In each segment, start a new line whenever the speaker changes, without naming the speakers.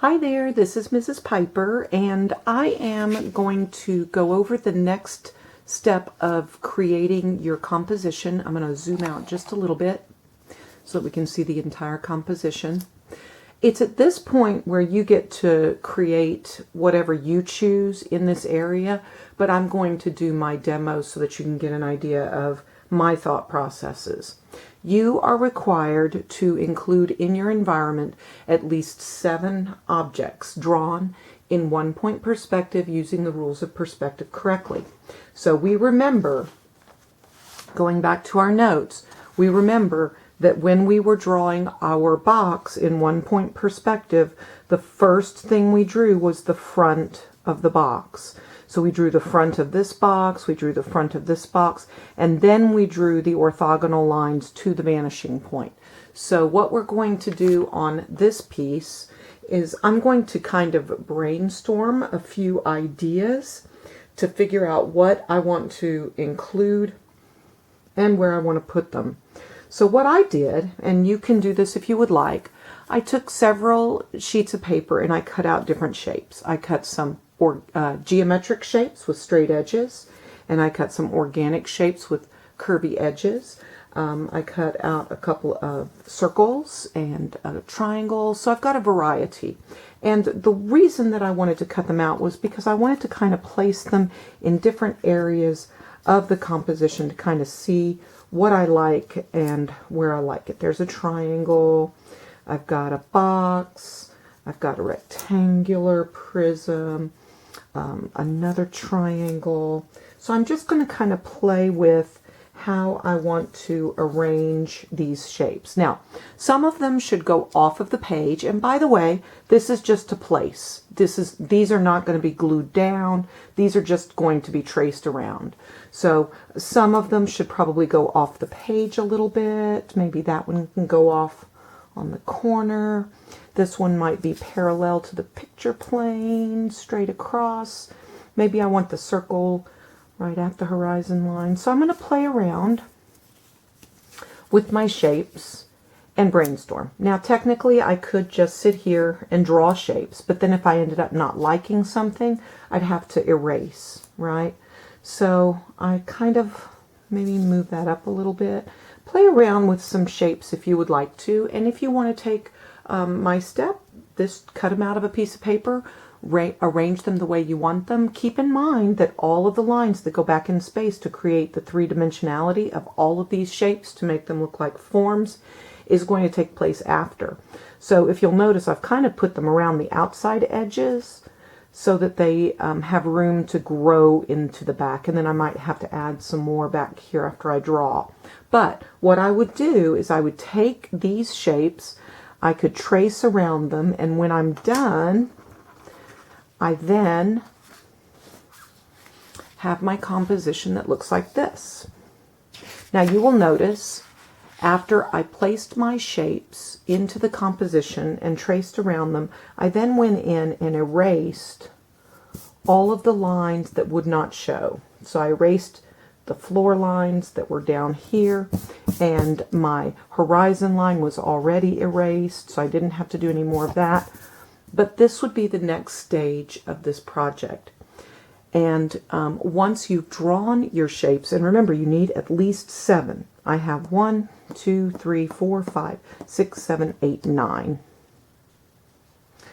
Hi there, this is Mrs. Piper, and I am going to go over the next step of creating your composition. I'm going to zoom out just a little bit so that we can see the entire composition. It's at this point where you get to create whatever you choose in this area, but I'm going to do my demo so that you can get an idea of my thought processes. You are required to include in your environment at least 7 objects drawn in 1-point perspective using the rules of perspective correctly. So we remember, going back to our notes, we remember that when we were drawing our box in 1-point perspective, the first thing we drew was the front of the box. So we drew the front of this box, we drew the front of this box, and then we drew the orthogonal lines to the vanishing point. So what we're going to do on this piece is I'm going to kind of brainstorm a few ideas to figure out what I want to include and where I want to put them. So what I did, and you can do this if you would like, I took several sheets of paper and I cut out different shapes. I cut some geometric shapes with straight edges, and I cut some organic shapes with curvy edges. I cut out a couple of circles and triangles, so I've got a variety. And the reason that I wanted to cut them out was because I wanted to kind of place them in different areas of the composition to kind of see what I like and where I like it. There's a triangle, I've got a box, I've got a rectangular prism, another triangle. So I'm just going to kind of play with how I want to arrange these shapes. Now, some of them should go off of the page, and by the way, this is just to place. These are not going to be glued down. These are just going to be traced around. So some of them should probably go off the page a little bit. Maybe that one can go off on the corner. This one might be parallel to the picture plane, straight across. Maybe I want the circle right at the horizon line. So I'm going to play around with my shapes and brainstorm. Now technically I could just sit here and draw shapes, but then if I ended up not liking something, I'd have to erase, right? So I kind of maybe move that up a little bit. Play around with some shapes if you would like to, and if you want to take my step, cut them out of a piece of paper, arrange them the way you want them. Keep in mind that all of the lines that go back in space to create the 3-dimensionality of all of these shapes to make them look like forms is going to take place after. So if you'll notice, I've kind of put them around the outside edges so that they have room to grow into the back, and then I might have to add some more back here after I draw. But what I would do is I would take these shapes, I could trace around them, and when I'm done, I then have my composition that looks like this. Now you will notice after I placed my shapes into the composition and traced around them, I then went in and erased all of the lines that would not show. So I erased the floor lines that were down here, and my horizon line was already erased, so I didn't have to do any more of that. But this would be the next stage of this project. And once you've drawn your shapes, and remember you need at least 7. I have 1, 2, 3, 4, 5, 6, 7, 8, 9.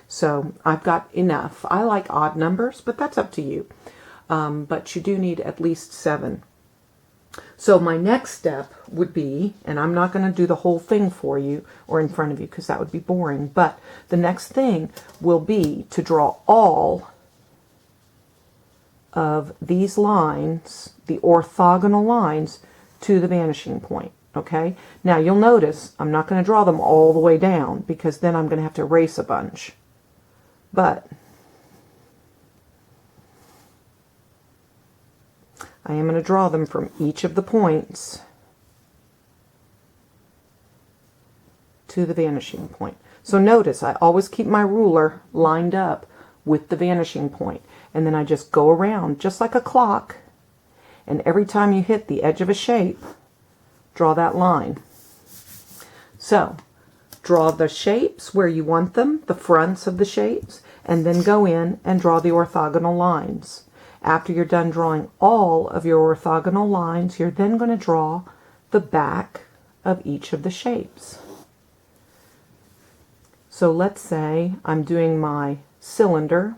So I've got enough. I like odd numbers, but that's up to you. But you do need at least 7. So my next step would be, and I'm not going to do the whole thing for you or in front of you because that would be boring, but the next thing will be to draw all of these lines, the orthogonal lines, to the vanishing point. Okay? Now you'll notice I'm not going to draw them all the way down because then I'm going to have to erase a bunch. But I am going to draw them from each of the points to the vanishing point. So notice I always keep my ruler lined up with the vanishing point, and then I just go around just like a clock, and every time you hit the edge of a shape, draw that line. So draw the shapes where you want them, the fronts of the shapes, and then go in and draw the orthogonal lines. After you're done drawing all of your orthogonal lines, you're then going to draw the back of each of the shapes. So let's say I'm doing my cylinder.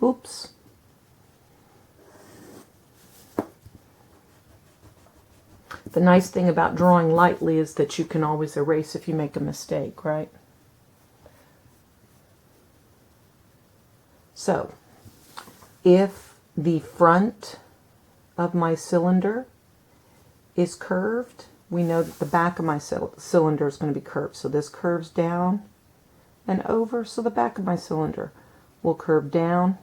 Oops. The nice thing about drawing lightly is that you can always erase if you make a mistake, right? So, if the front of my cylinder is curved, we know that the back of my cylinder is going to be curved. So this curves down and over, so the back of my cylinder will curve down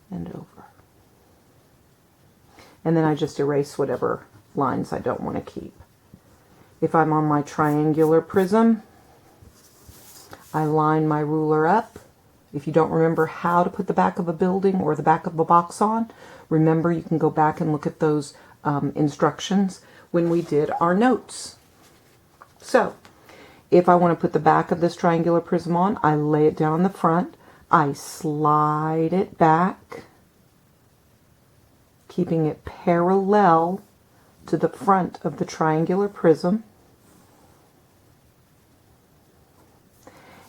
and over. And then I just erase whatever lines I don't want to keep. If I'm on my triangular prism, I line my ruler up. If you don't remember how to put the back of a building or the back of a box on, remember you can go back and look at those instructions when we did our notes. So, if I want to put the back of this triangular prism on, I lay it down in the front, I slide it back, keeping it parallel to the front of the triangular prism.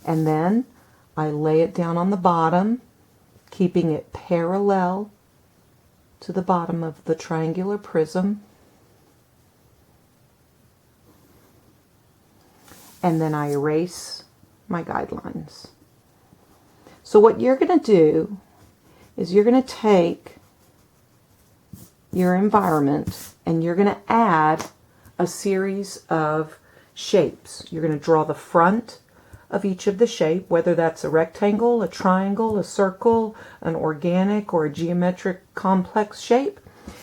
And then I lay it down on the bottom, keeping it parallel to the bottom of the triangular prism. And then I erase my guidelines. So what you're going to do is you're going to take your environment and you're going to add a series of shapes. You're going to draw the front of each of the shape, whether that's a rectangle, a triangle, a circle, an organic or a geometric complex shape.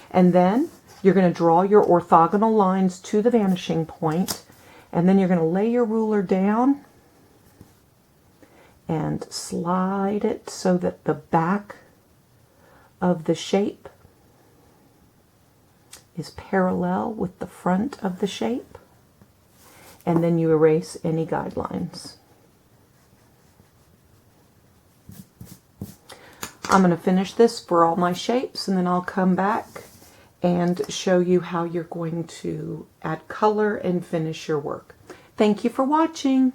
And then you're going to draw your orthogonal lines to the vanishing point, and then you're going to lay your ruler down and slide it so that the back of the shape is parallel with the front of the shape, and then you erase any guidelines. I'm going to finish this for all my shapes, and then I'll come back and show you how you're going to add color and finish your work. Thank you for watching.